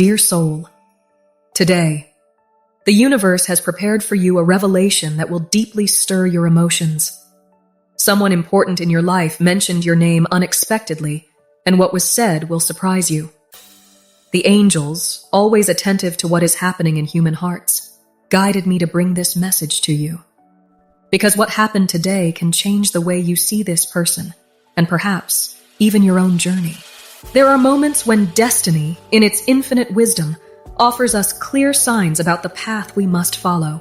Dear soul, today, the universe has prepared for you a revelation that will deeply stir your emotions. Someone important in your life mentioned your name unexpectedly, and what was said will surprise you. The angels, always attentive to what is happening in human hearts, guided me to bring this message to you. Because what happened today can change the way you see this person, and perhaps even your own journey. There are moments when destiny, in its infinite wisdom, offers us clear signs about the path we must follow.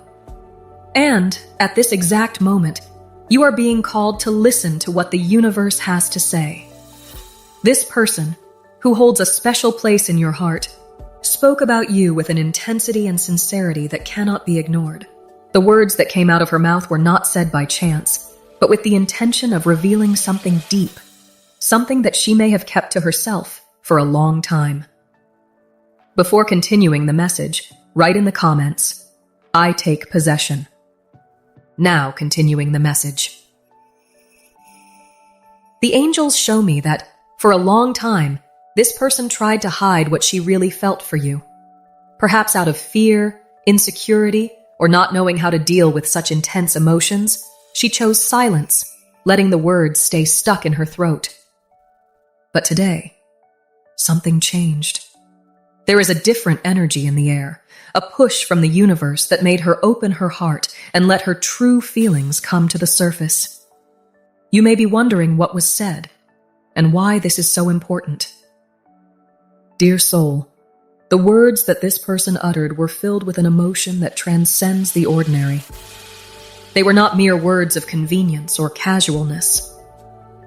And, at this exact moment, you are being called to listen to what the universe has to say. This person, who holds a special place in your heart, spoke about you with an intensity and sincerity that cannot be ignored. The words that came out of her mouth were not said by chance, but with the intention of revealing something deep, something that she may have kept to herself for a long time. Before continuing the message, write in the comments, "I take possession." Now continuing the message. The angels show me that, for a long time, this person tried to hide what she really felt for you. Perhaps out of fear, insecurity, or not knowing how to deal with such intense emotions, she chose silence, letting the words stay stuck in her throat. But today, something changed. There is a different energy in the air, a push from the universe that made her open her heart and let her true feelings come to the surface. You may be wondering what was said and why this is so important. Dear soul, the words that this person uttered were filled with an emotion that transcends the ordinary. They were not mere words of convenience or casualness.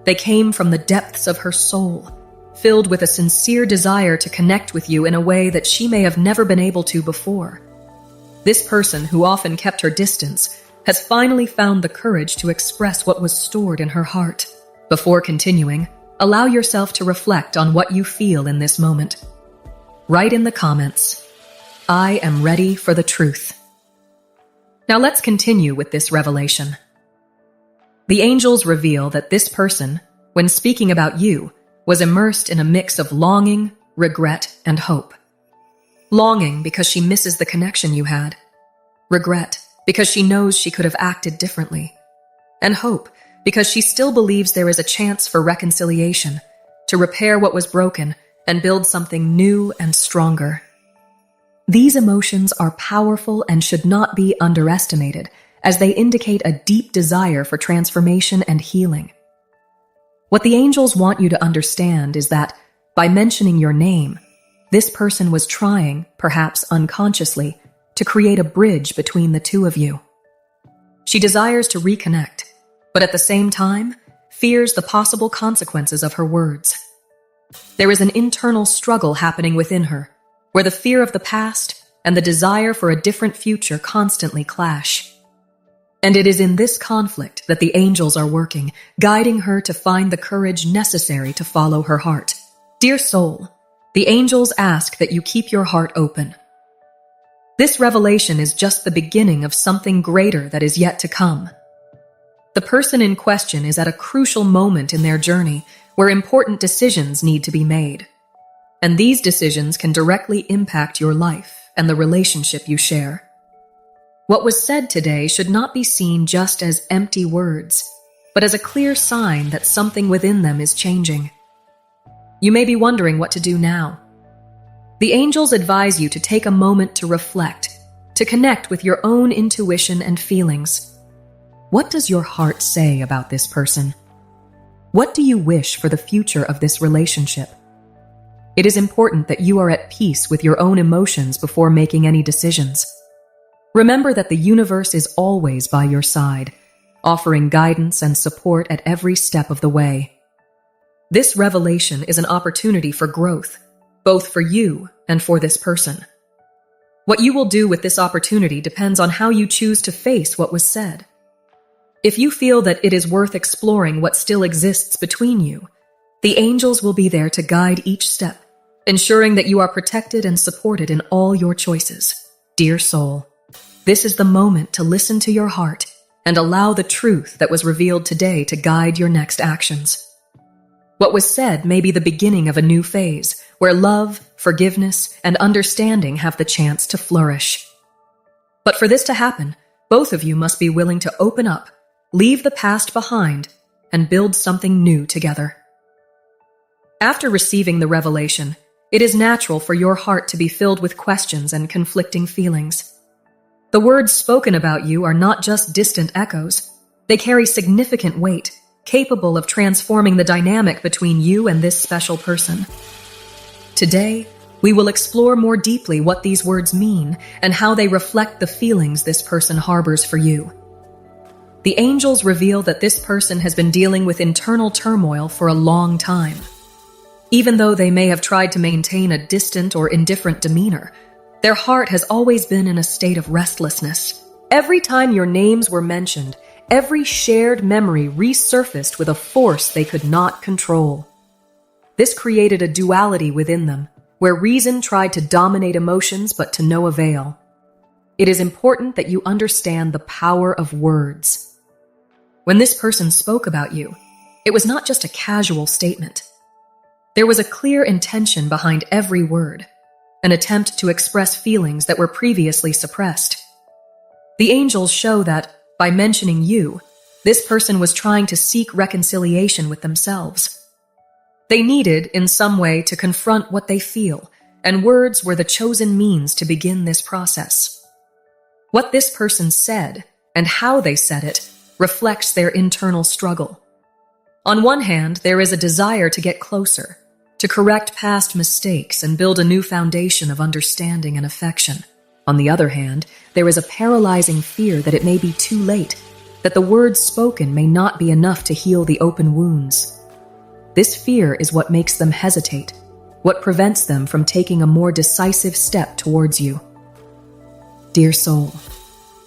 They came from the depths of her soul, filled with a sincere desire to connect with you in a way that she may have never been able to before. This person, who often kept her distance, has finally found the courage to express what was stored in her heart. Before continuing, allow yourself to reflect on what you feel in this moment. Write in the comments, "I am ready for the truth." Now let's continue with this revelation. The angels reveal that this person, when speaking about you, was immersed in a mix of longing, regret, and hope. Longing because she misses the connection you had. Regret because she knows she could have acted differently. And hope because she still believes there is a chance for reconciliation, to repair what was broken and build something new and stronger. These emotions are powerful and should not be underestimated, as they indicate a deep desire for transformation and healing. What the angels want you to understand is that, by mentioning your name, this person was trying, perhaps unconsciously, to create a bridge between the two of you. She desires to reconnect, but at the same time, fears the possible consequences of her words. There is an internal struggle happening within her, where the fear of the past and the desire for a different future constantly clash. And it is in this conflict that the angels are working, guiding her to find the courage necessary to follow her heart. Dear soul, the angels ask that you keep your heart open. This revelation is just the beginning of something greater that is yet to come. The person in question is at a crucial moment in their journey where important decisions need to be made. And these decisions can directly impact your life and the relationship you share. What was said today should not be seen just as empty words, but as a clear sign that something within them is changing. You may be wondering what to do now. The angels advise you to take a moment to reflect, to connect with your own intuition and feelings. What does your heart say about this person? What do you wish for the future of this relationship? It is important that you are at peace with your own emotions before making any decisions. Remember that the universe is always by your side, offering guidance and support at every step of the way. This revelation is an opportunity for growth, both for you and for this person. What you will do with this opportunity depends on how you choose to face what was said. If you feel that it is worth exploring what still exists between you, the angels will be there to guide each step, ensuring that you are protected and supported in all your choices. Dear soul, this is the moment to listen to your heart and allow the truth that was revealed today to guide your next actions. What was said may be the beginning of a new phase, where love, forgiveness, and understanding have the chance to flourish. But for this to happen, both of you must be willing to open up, leave the past behind, and build something new together. After receiving the revelation, it is natural for your heart to be filled with questions and conflicting feelings. The words spoken about you are not just distant echoes. They carry significant weight, capable of transforming the dynamic between you and this special person. Today, we will explore more deeply what these words mean and how they reflect the feelings this person harbors for you. The angels reveal that this person has been dealing with internal turmoil for a long time. Even though they may have tried to maintain a distant or indifferent demeanor, their heart has always been in a state of restlessness. Every time your names were mentioned, every shared memory resurfaced with a force they could not control. This created a duality within them, where reason tried to dominate emotions but to no avail. It is important that you understand the power of words. When this person spoke about you, it was not just a casual statement. There was a clear intention behind every word, an attempt to express feelings that were previously suppressed. The angels show that, by mentioning you, this person was trying to seek reconciliation with themselves. They needed, in some way, to confront what they feel, and words were the chosen means to begin this process. What this person said, and how they said it, reflects their internal struggle. On one hand, there is a desire to get closer, to correct past mistakes and build a new foundation of understanding and affection. On the other hand, there is a paralyzing fear that it may be too late, that the words spoken may not be enough to heal the open wounds. This fear is what makes them hesitate, what prevents them from taking a more decisive step towards you. Dear soul,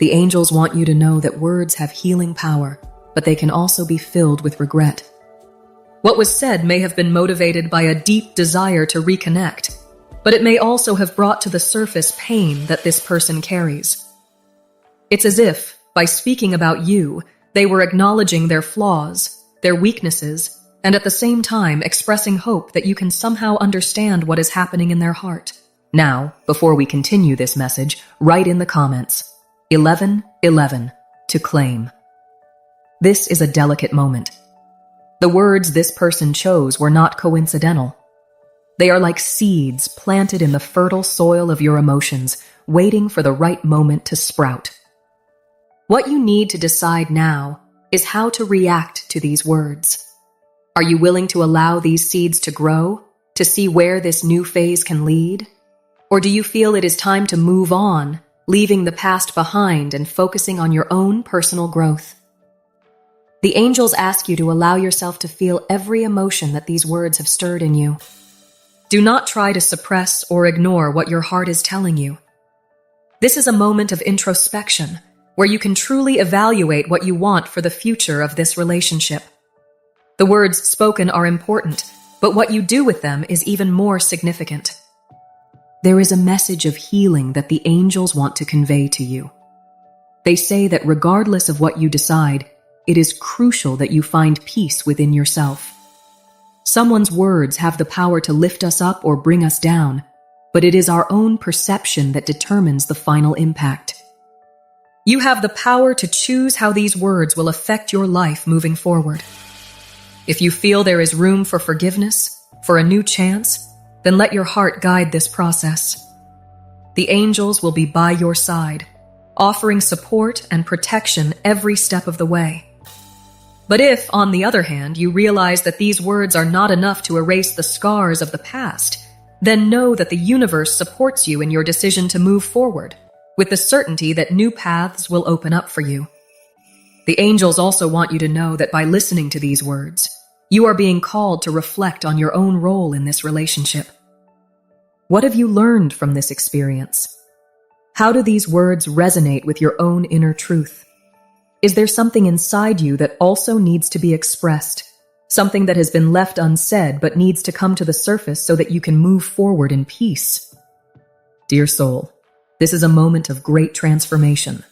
the angels want you to know that words have healing power, but they can also be filled with regret. What was said may have been motivated by a deep desire to reconnect, but it may also have brought to the surface pain that this person carries. It's as if, by speaking about you, they were acknowledging their flaws, their weaknesses, and at the same time expressing hope that you can somehow understand what is happening in their heart. Now, before we continue this message, write in the comments, 1111, to claim. This is a delicate moment. The words this person chose were not coincidental. They are like seeds planted in the fertile soil of your emotions, waiting for the right moment to sprout. What you need to decide now is how to react to these words. Are you willing to allow these seeds to grow, to see where this new phase can lead? Or do you feel it is time to move on, leaving the past behind and focusing on your own personal growth? The angels ask you to allow yourself to feel every emotion that these words have stirred in you. Do not try to suppress or ignore what your heart is telling you. This is a moment of introspection, where you can truly evaluate what you want for the future of this relationship. The words spoken are important, but what you do with them is even more significant. There is a message of healing that the angels want to convey to you. They say that regardless of what you decide, it is crucial that you find peace within yourself. Someone's words have the power to lift us up or bring us down, but it is our own perception that determines the final impact. You have the power to choose how these words will affect your life moving forward. If you feel there is room for forgiveness, for a new chance, then let your heart guide this process. The angels will be by your side, offering support and protection every step of the way. But if, on the other hand, you realize that these words are not enough to erase the scars of the past, then know that the universe supports you in your decision to move forward, with the certainty that new paths will open up for you. The angels also want you to know that by listening to these words, you are being called to reflect on your own role in this relationship. What have you learned from this experience? How do these words resonate with your own inner truth? Is there something inside you that also needs to be expressed, something that has been left unsaid but needs to come to the surface so that you can move forward in peace? Dear soul, this is a moment of great transformation.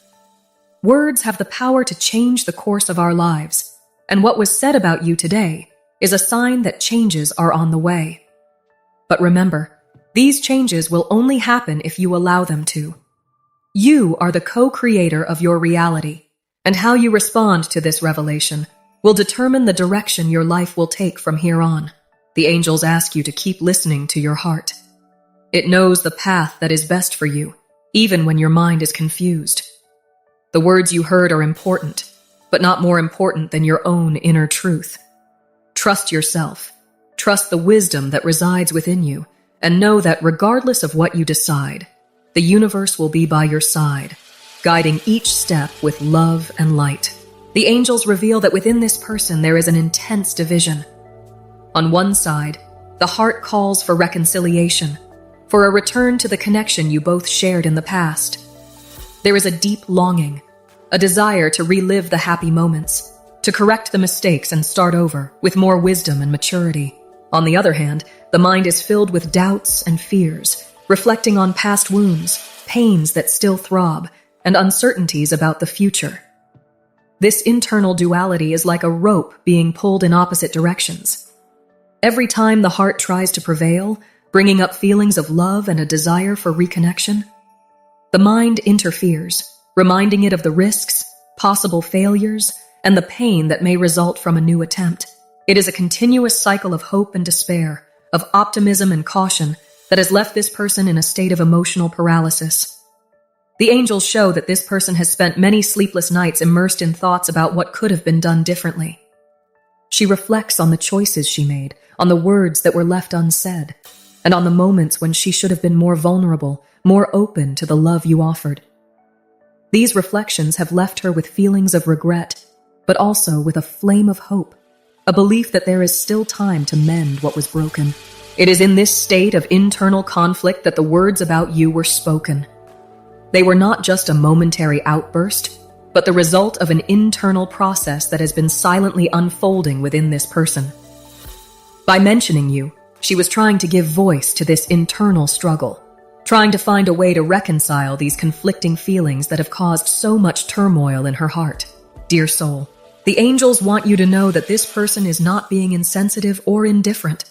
Words have the power to change the course of our lives, and what was said about you today is a sign that changes are on the way. But remember, these changes will only happen if you allow them to. You are the co-creator of your reality, and how you respond to this revelation will determine the direction your life will take from here on. The angels ask you to keep listening to your heart. It knows the path that is best for you, even when your mind is confused. The words you heard are important, but not more important than your own inner truth. Trust yourself. Trust the wisdom that resides within you, and know that regardless of what you decide, the universe will be by your side, guiding each step with love and light. The angels reveal that within this person there is an intense division. On one side, the heart calls for reconciliation, for a return to the connection you both shared in the past. There is a deep longing, a desire to relive the happy moments, to correct the mistakes and start over with more wisdom and maturity. On the other hand, the mind is filled with doubts and fears, reflecting on past wounds, pains that still throb, and uncertainties about the future. This internal duality is like a rope being pulled in opposite directions. Every time the heart tries to prevail, bringing up feelings of love and a desire for reconnection, the mind interferes, reminding it of the risks, possible failures, and the pain that may result from a new attempt. It is a continuous cycle of hope and despair, of optimism and caution, that has left this person in a state of emotional paralysis. The angels show that this person has spent many sleepless nights immersed in thoughts about what could have been done differently. She reflects on the choices she made, on the words that were left unsaid, and on the moments when she should have been more vulnerable, more open to the love you offered. These reflections have left her with feelings of regret, but also with a flame of hope, a belief that there is still time to mend what was broken. It is in this state of internal conflict that the words about you were spoken. They were not just a momentary outburst, but the result of an internal process that has been silently unfolding within this person. By mentioning you, she was trying to give voice to this internal struggle, trying to find a way to reconcile these conflicting feelings that have caused so much turmoil in her heart. Dear soul, the angels want you to know that this person is not being insensitive or indifferent.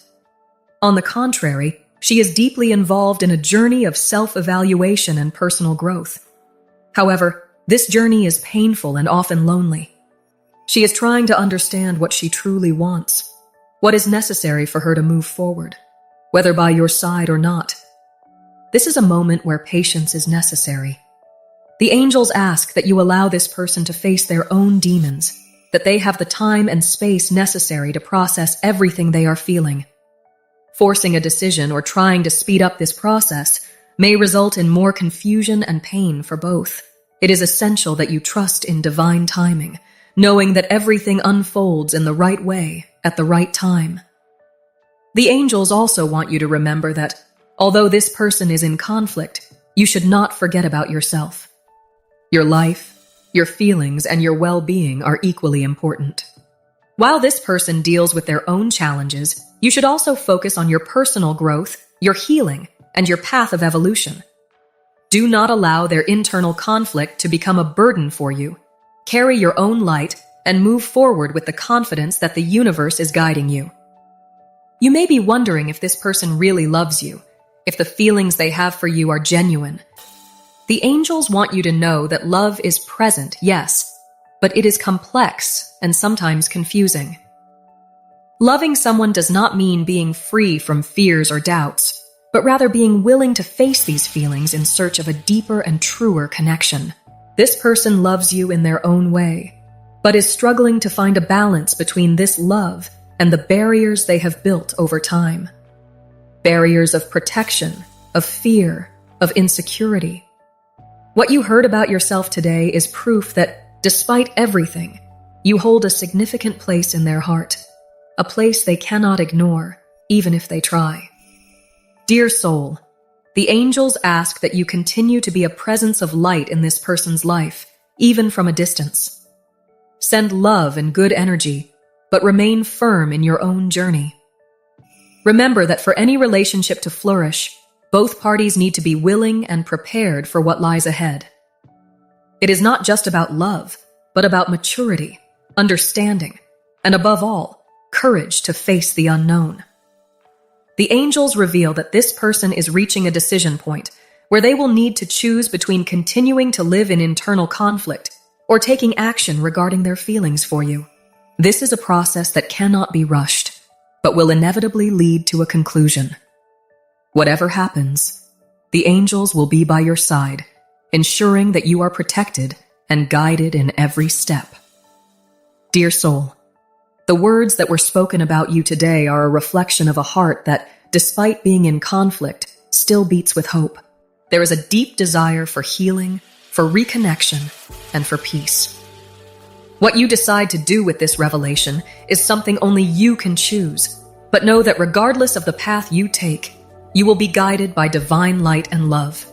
On the contrary, she is deeply involved in a journey of self-evaluation and personal growth. However, this journey is painful and often lonely. She is trying to understand what she truly wants, what is necessary for her to move forward, whether by your side or not. This is a moment where patience is necessary. The angels ask that you allow this person to face their own demons, that they have the time and space necessary to process everything they are feeling. Forcing a decision or trying to speed up this process may result in more confusion and pain for both. It is essential that you trust in divine timing, knowing that everything unfolds in the right way at the right time. The angels also want you to remember that, although this person is in conflict, you should not forget about yourself. Your life, your feelings, and your well-being are equally important. While this person deals with their own challenges, you should also focus on your personal growth, your healing, and your path of evolution. Do not allow their internal conflict to become a burden for you. Carry your own light and move forward with the confidence that the universe is guiding you. You may be wondering if this person really loves you, if the feelings they have for you are genuine. The angels want you to know that love is present, yes, but it is complex and sometimes confusing. Loving someone does not mean being free from fears or doubts, but rather being willing to face these feelings in search of a deeper and truer connection. This person loves you in their own way, but is struggling to find a balance between this love and the barriers they have built over time. Barriers of protection, of fear, of insecurity. What you heard about yourself today is proof that, despite everything, you hold a significant place in their heart, a place they cannot ignore, even if they try. Dear soul, the angels ask that you continue to be a presence of light in this person's life, even from a distance. Send love and good energy, but remain firm in your own journey. Remember that for any relationship to flourish, both parties need to be willing and prepared for what lies ahead. It is not just about love, but about maturity, understanding, and above all, courage to face the unknown. The angels reveal that this person is reaching a decision point where they will need to choose between continuing to live in internal conflict or taking action regarding their feelings for you. This is a process that cannot be rushed, but will inevitably lead to a conclusion. Whatever happens, the angels will be by your side, ensuring that you are protected and guided in every step. Dear soul, the words that were spoken about you today are a reflection of a heart that, despite being in conflict, still beats with hope. There is a deep desire for healing, for reconnection, and for peace. What you decide to do with this revelation is something only you can choose, but know that regardless of the path you take, you will be guided by divine light and love.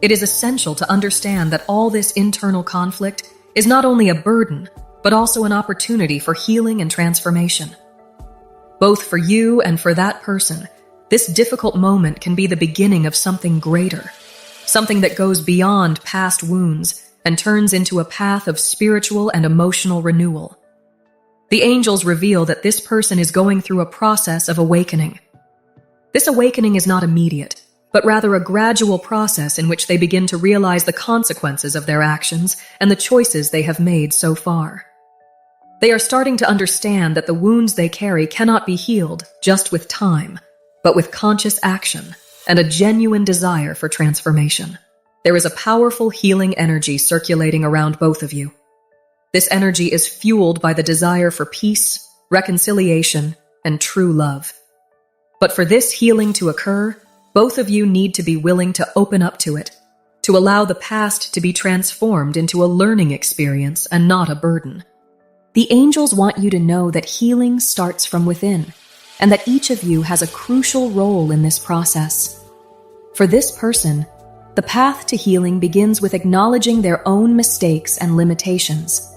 It is essential to understand that all this internal conflict is not only a burden, but also an opportunity for healing and transformation. Both for you and for that person, this difficult moment can be the beginning of something greater, something that goes beyond past wounds and turns into a path of spiritual and emotional renewal. The angels reveal that this person is going through a process of awakening. This awakening is not immediate, but rather a gradual process in which they begin to realize the consequences of their actions and the choices they have made so far. They are starting to understand that the wounds they carry cannot be healed just with time, but with conscious action and a genuine desire for transformation. There is a powerful healing energy circulating around both of you. This energy is fueled by the desire for peace, reconciliation, and true love. But for this healing to occur, both of you need to be willing to open up to it, to allow the past to be transformed into a learning experience and not a burden. The angels want you to know that healing starts from within, and that each of you has a crucial role in this process. For this person, the path to healing begins with acknowledging their own mistakes and limitations.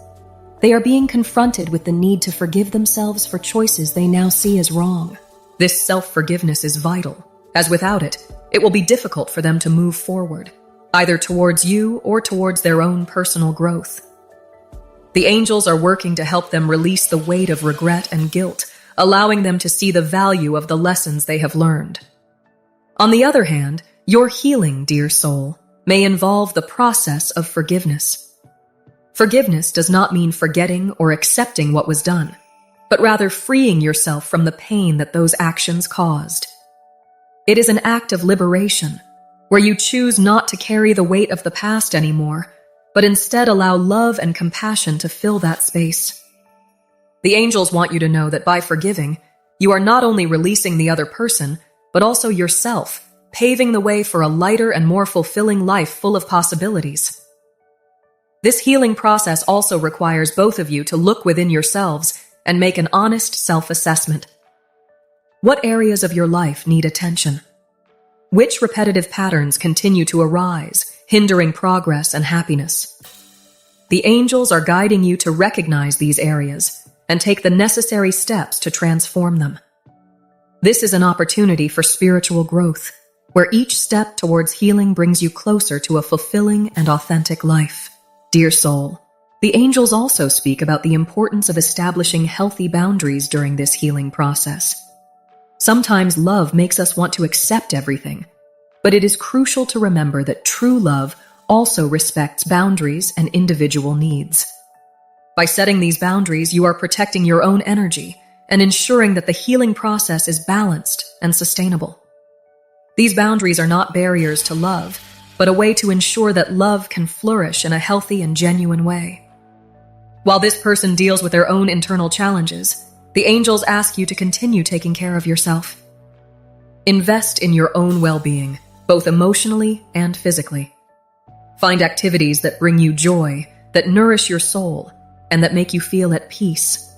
They are being confronted with the need to forgive themselves for choices they now see as wrong. This self-forgiveness is vital, as without it, it will be difficult for them to move forward, either towards you or towards their own personal growth. The angels are working to help them release the weight of regret and guilt, allowing them to see the value of the lessons they have learned. On the other hand, your healing, dear soul, may involve the process of forgiveness. Forgiveness does not mean forgetting or accepting what was done, but rather freeing yourself from the pain that those actions caused. It is an act of liberation, where you choose not to carry the weight of the past anymore, but instead allow love and compassion to fill that space. The angels want you to know that by forgiving, you are not only releasing the other person, but also yourself, paving the way for a lighter and more fulfilling life full of possibilities. This healing process also requires both of you to look within yourselves and make an honest self-assessment. What areas of your life need attention? Which repetitive patterns continue to arise, hindering progress and happiness? The angels are guiding you to recognize these areas and take the necessary steps to transform them. This is an opportunity for spiritual growth, where each step towards healing brings you closer to a fulfilling and authentic life. Dear soul, the angels also speak about the importance of establishing healthy boundaries during this healing process. Sometimes love makes us want to accept everything, but it is crucial to remember that true love also respects boundaries and individual needs. By setting these boundaries, you are protecting your own energy and ensuring that the healing process is balanced and sustainable. These boundaries are not barriers to love, but a way to ensure that love can flourish in a healthy and genuine way. While this person deals with their own internal challenges, the angels ask you to continue taking care of yourself. Invest in your own well-being, both emotionally and physically. Find activities that bring you joy, that nourish your soul, and that make you feel at peace.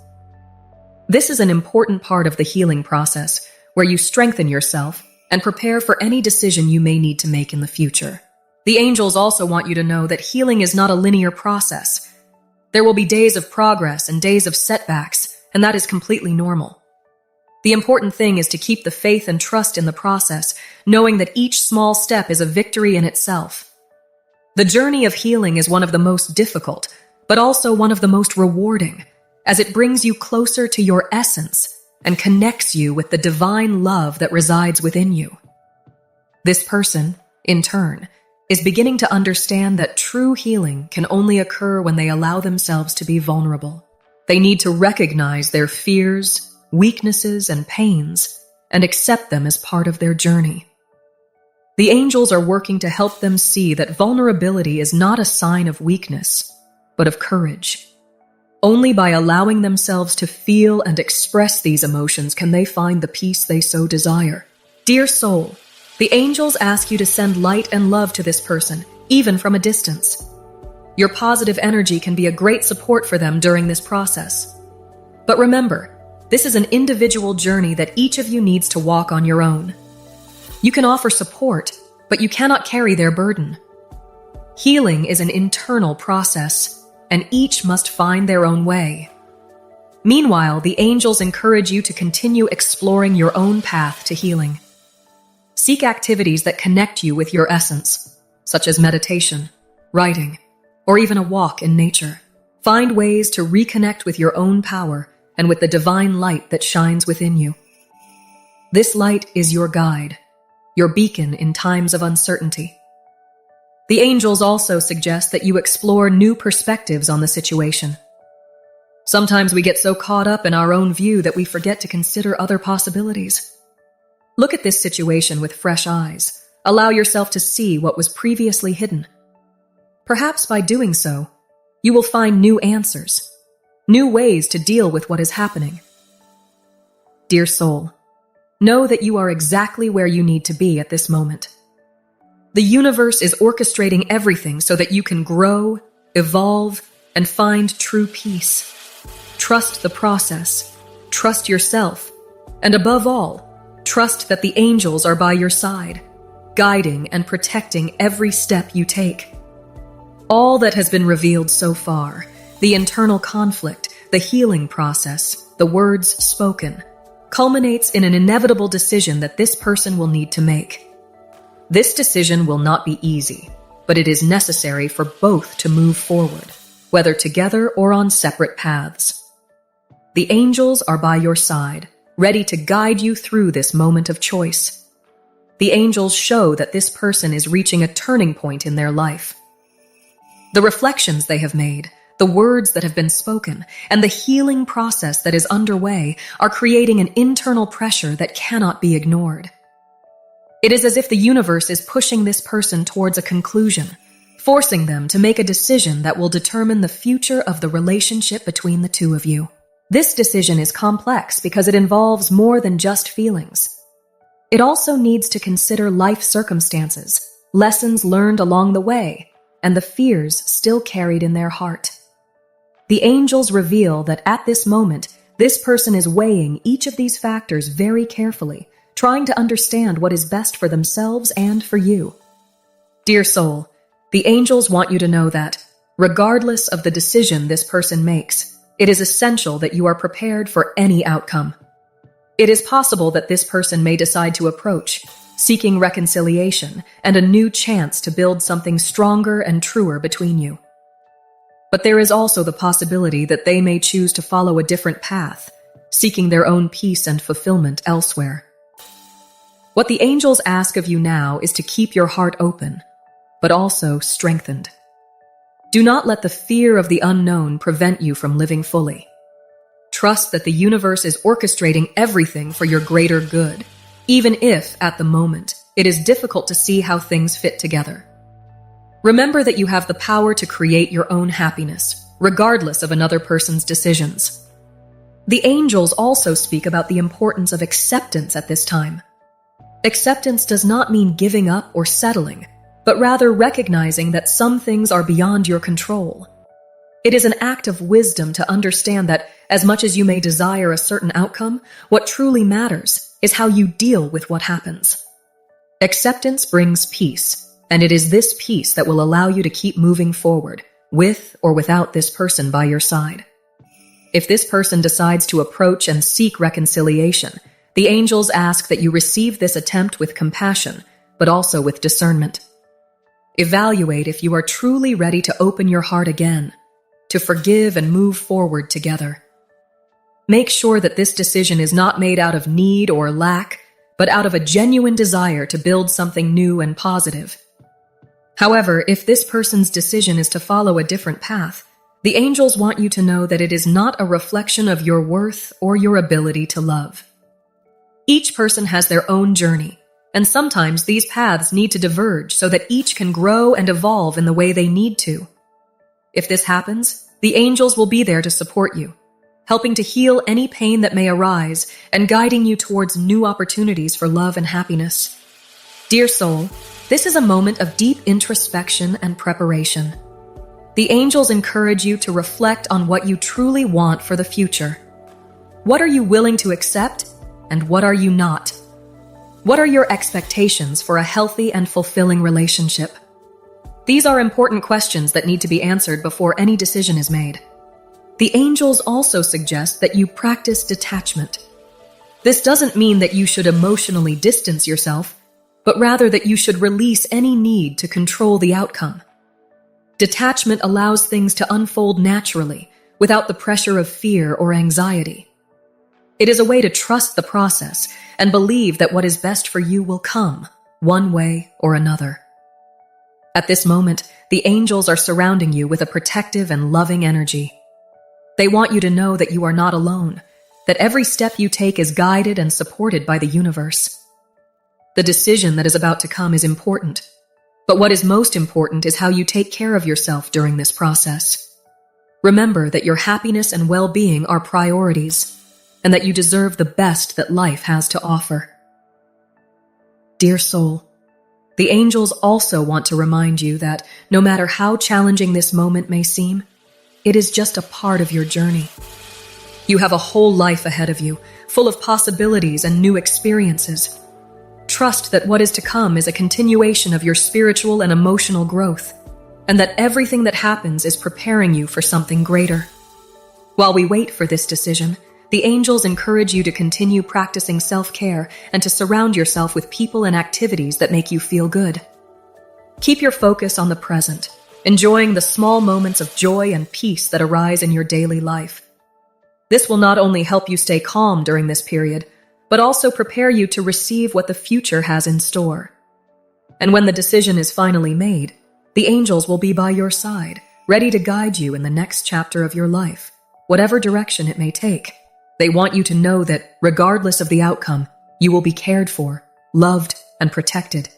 This is an important part of the healing process, where you strengthen yourself and prepare for any decision you may need to make in the future. The angels also want you to know that healing is not a linear process. There will be days of progress and days of setbacks, and that is completely normal. The important thing is to keep the faith and trust in the process, knowing that each small step is a victory in itself. The journey of healing is one of the most difficult, but also one of the most rewarding, as it brings you closer to your essence and connects you with the divine love that resides within you. This person, in turn, is beginning to understand that true healing can only occur when they allow themselves to be vulnerable. They need to recognize their fears, weaknesses, and pains and accept them as part of their journey. The angels are working to help them see that vulnerability is not a sign of weakness, but of courage. Only by allowing themselves to feel and express these emotions can they find the peace they so desire. Dear soul, the angels ask you to send light and love to this person, even from a distance. Your positive energy can be a great support for them during this process. But remember, this is an individual journey that each of you needs to walk on your own. You can offer support, but you cannot carry their burden. Healing is an internal process, and each must find their own way. Meanwhile, the angels encourage you to continue exploring your own path to healing. Seek activities that connect you with your essence, such as meditation, writing, or even a walk in nature. Find ways to reconnect with your own power and with the divine light that shines within you. This light is your guide, your beacon in times of uncertainty. The angels also suggest that you explore new perspectives on the situation. Sometimes we get so caught up in our own view that we forget to consider other possibilities. Look at this situation with fresh eyes. Allow yourself to see what was previously hidden. Perhaps by doing so, you will find new answers, new ways to deal with what is happening. Dear soul, know that you are exactly where you need to be at this moment. The universe is orchestrating everything so that you can grow, evolve, and find true peace. Trust the process, trust yourself, and above all, trust that the angels are by your side, guiding and protecting every step you take. All that has been revealed so far, the internal conflict, the healing process, the words spoken, culminates in an inevitable decision that this person will need to make. This decision will not be easy, but it is necessary for both to move forward, whether together or on separate paths. The angels are by your side, ready to guide you through this moment of choice. The angels show that this person is reaching a turning point in their life. The reflections they have made, the words that have been spoken, and the healing process that is underway are creating an internal pressure that cannot be ignored. It is as if the universe is pushing this person towards a conclusion, forcing them to make a decision that will determine the future of the relationship between the two of you. This decision is complex because it involves more than just feelings. It also needs to consider life circumstances, lessons learned along the way, and the fears still carried in their heart. The angels reveal that at this moment, this person is weighing each of these factors very carefully, trying to understand what is best for themselves and for you. Dear soul, the angels want you to know that, regardless of the decision this person makes, it is essential that you are prepared for any outcome. It is possible that this person may decide to approach, seeking reconciliation and a new chance to build something stronger and truer between you. But there is also the possibility that they may choose to follow a different path, seeking their own peace and fulfillment elsewhere. What the angels ask of you now is to keep your heart open, but also strengthened. Do not let the fear of the unknown prevent you from living fully. Trust that the universe is orchestrating everything for your greater good, even if, at the moment, it is difficult to see how things fit together. Remember that you have the power to create your own happiness, regardless of another person's decisions. The angels also speak about the importance of acceptance at this time. Acceptance does not mean giving up or settling, but rather recognizing that some things are beyond your control. It is an act of wisdom to understand that, as much as you may desire a certain outcome, what truly matters is how you deal with what happens. Acceptance brings peace, and it is this peace that will allow you to keep moving forward, with or without this person by your side. If this person decides to approach and seek reconciliation, the angels ask that you receive this attempt with compassion, but also with discernment. Evaluate if you are truly ready to open your heart again, to forgive and move forward together. Make sure that this decision is not made out of need or lack, but out of a genuine desire to build something new and positive. However, if this person's decision is to follow a different path, the angels want you to know that it is not a reflection of your worth or your ability to love. Each person has their own journey, and sometimes these paths need to diverge so that each can grow and evolve in the way they need to. If this happens, the angels will be there to support you, helping to heal any pain that may arise and guiding you towards new opportunities for love and happiness. Dear soul, this is a moment of deep introspection and preparation. The angels encourage you to reflect on what you truly want for the future. What are you willing to accept, and what are you not? What are your expectations for a healthy and fulfilling relationship? These are important questions that need to be answered before any decision is made. The angels also suggest that you practice detachment. This doesn't mean that you should emotionally distance yourself, but rather that you should release any need to control the outcome. Detachment allows things to unfold naturally, without the pressure of fear or anxiety. It is a way to trust the process and believe that what is best for you will come, one way or another. At this moment, the angels are surrounding you with a protective and loving energy. They want you to know that you are not alone, that every step you take is guided and supported by the universe. The decision that is about to come is important, but what is most important is how you take care of yourself during this process. Remember that your happiness and well-being are priorities, and that you deserve the best that life has to offer. Dear soul, the angels also want to remind you that no matter how challenging this moment may seem, it is just a part of your journey. You have a whole life ahead of you, full of possibilities and new experiences. Trust that what is to come is a continuation of your spiritual and emotional growth, and that everything that happens is preparing you for something greater. While we wait for this decision, the angels encourage you to continue practicing self-care and to surround yourself with people and activities that make you feel good. Keep your focus on the present, enjoying the small moments of joy and peace that arise in your daily life. This will not only help you stay calm during this period, but also prepare you to receive what the future has in store. And when the decision is finally made, the angels will be by your side, ready to guide you in the next chapter of your life, whatever direction it may take. They want you to know that, regardless of the outcome, you will be cared for, loved, and protected.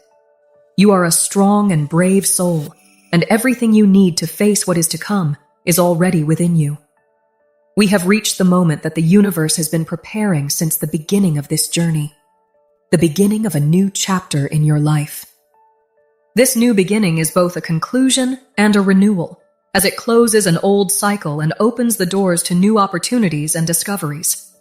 You are a strong and brave soul, and everything you need to face what is to come is already within you. We have reached the moment that the universe has been preparing since the beginning of this journey, the beginning of a new chapter in your life. This new beginning is both a conclusion and a renewal, as it closes an old cycle and opens the doors to new opportunities and discoveries.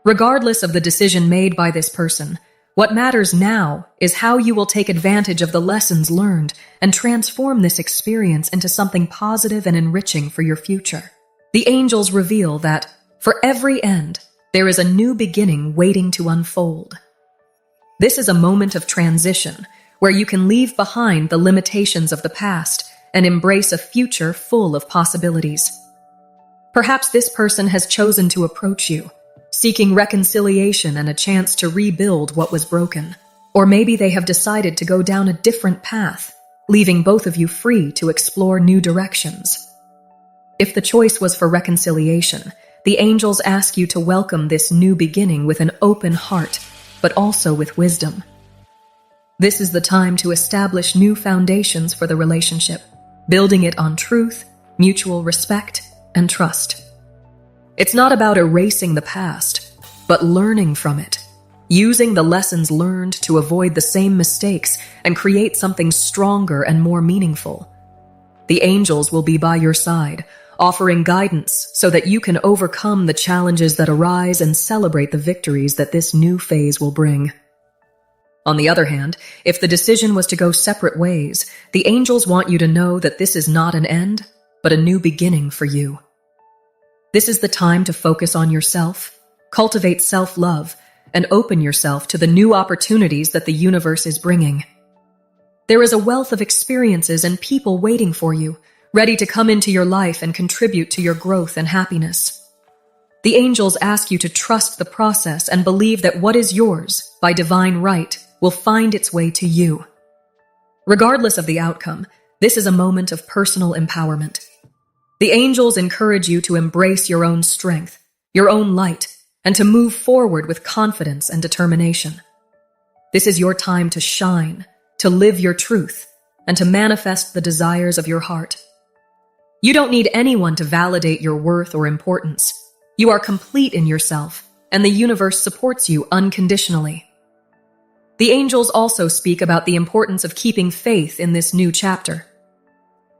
Regardless of the decision made by this person, what matters now is how you will take advantage of the lessons learned and transform this experience into something positive and enriching for your future. The angels reveal that, for every end, there is a new beginning waiting to unfold. This is a moment of transition, where you can leave behind the limitations of the past and embrace a future full of possibilities. Perhaps this person has chosen to approach you, seeking reconciliation and a chance to rebuild what was broken. Or maybe they have decided to go down a different path, leaving both of you free to explore new directions. If the choice was for reconciliation, the angels ask you to welcome this new beginning with an open heart, but also with wisdom. This is the time to establish new foundations for the relationship, building it on truth, mutual respect, and trust. It's not about erasing the past, but learning from it, using the lessons learned to avoid the same mistakes and create something stronger and more meaningful. The angels will be by your side, offering guidance so that you can overcome the challenges that arise and celebrate the victories that this new phase will bring. On the other hand, if the decision was to go separate ways, the angels want you to know that this is not an end, but a new beginning for you. This is the time to focus on yourself, cultivate self-love, and open yourself to the new opportunities that the universe is bringing. There is a wealth of experiences and people waiting for you, ready to come into your life and contribute to your growth and happiness. The angels ask you to trust the process and believe that what is yours, by divine right, will find its way to you. Regardless of the outcome, this is a moment of personal empowerment. The angels encourage you to embrace your own strength, your own light, and to move forward with confidence and determination. This is your time to shine, to live your truth, and to manifest the desires of your heart. You don't need anyone to validate your worth or importance. You are complete in yourself, and the universe supports you unconditionally. The angels also speak about the importance of keeping faith in this new chapter.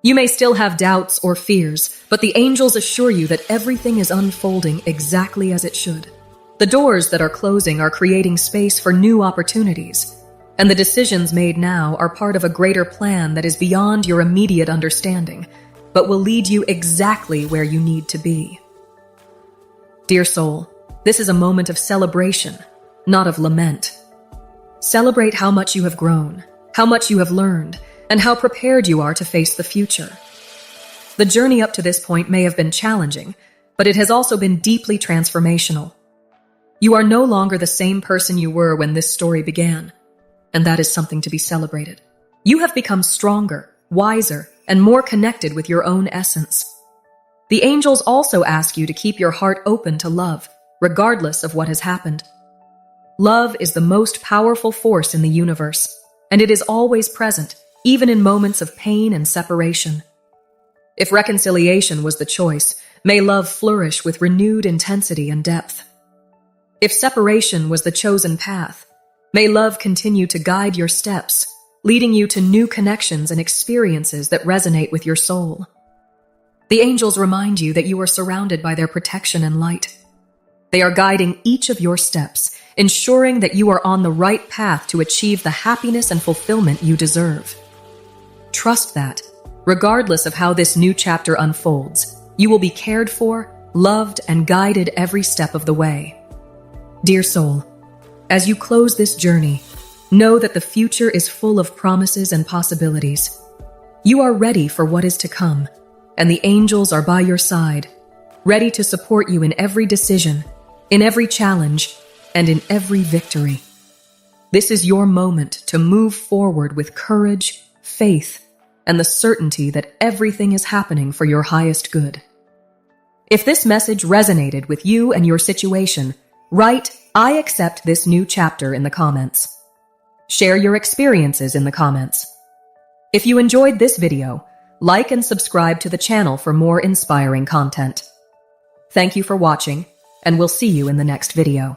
You may still have doubts or fears, but the angels assure you that everything is unfolding exactly as it should. The doors that are closing are creating space for new opportunities, and the decisions made now are part of a greater plan that is beyond your immediate understanding, but will lead you exactly where you need to be. Dear soul, this is a moment of celebration, not of lament. Celebrate how much you have grown, how much you have learned, and how prepared you are to face the future. The journey up to this point may have been challenging, but it has also been deeply transformational. You are no longer the same person you were when this story began, and that is something to be celebrated. You have become stronger, wiser, and more connected with your own essence. The angels also ask you to keep your heart open to love, regardless of what has happened. Love is the most powerful force in the universe, and it is always present, even in moments of pain and separation. If reconciliation was the choice, may love flourish with renewed intensity and depth. If separation was the chosen path, may love continue to guide your steps, leading you to new connections and experiences that resonate with your soul. The angels remind you that you are surrounded by their protection and light. They are guiding each of your steps, ensuring that you are on the right path to achieve the happiness and fulfillment you deserve. Trust that, regardless of how this new chapter unfolds, you will be cared for, loved, and guided every step of the way. Dear soul, as you close this journey, know that the future is full of promises and possibilities. You are ready for what is to come, and the angels are by your side, ready to support you in every decision, in every challenge, and in every victory. This is your moment to move forward with courage, faith, and the certainty that everything is happening for your highest good. If this message resonated with you and your situation, write, "I accept this new chapter" in the comments. Share your experiences in the comments. If you enjoyed this video, like and subscribe to the channel for more inspiring content. Thank you for watching, and we'll see you in the next video.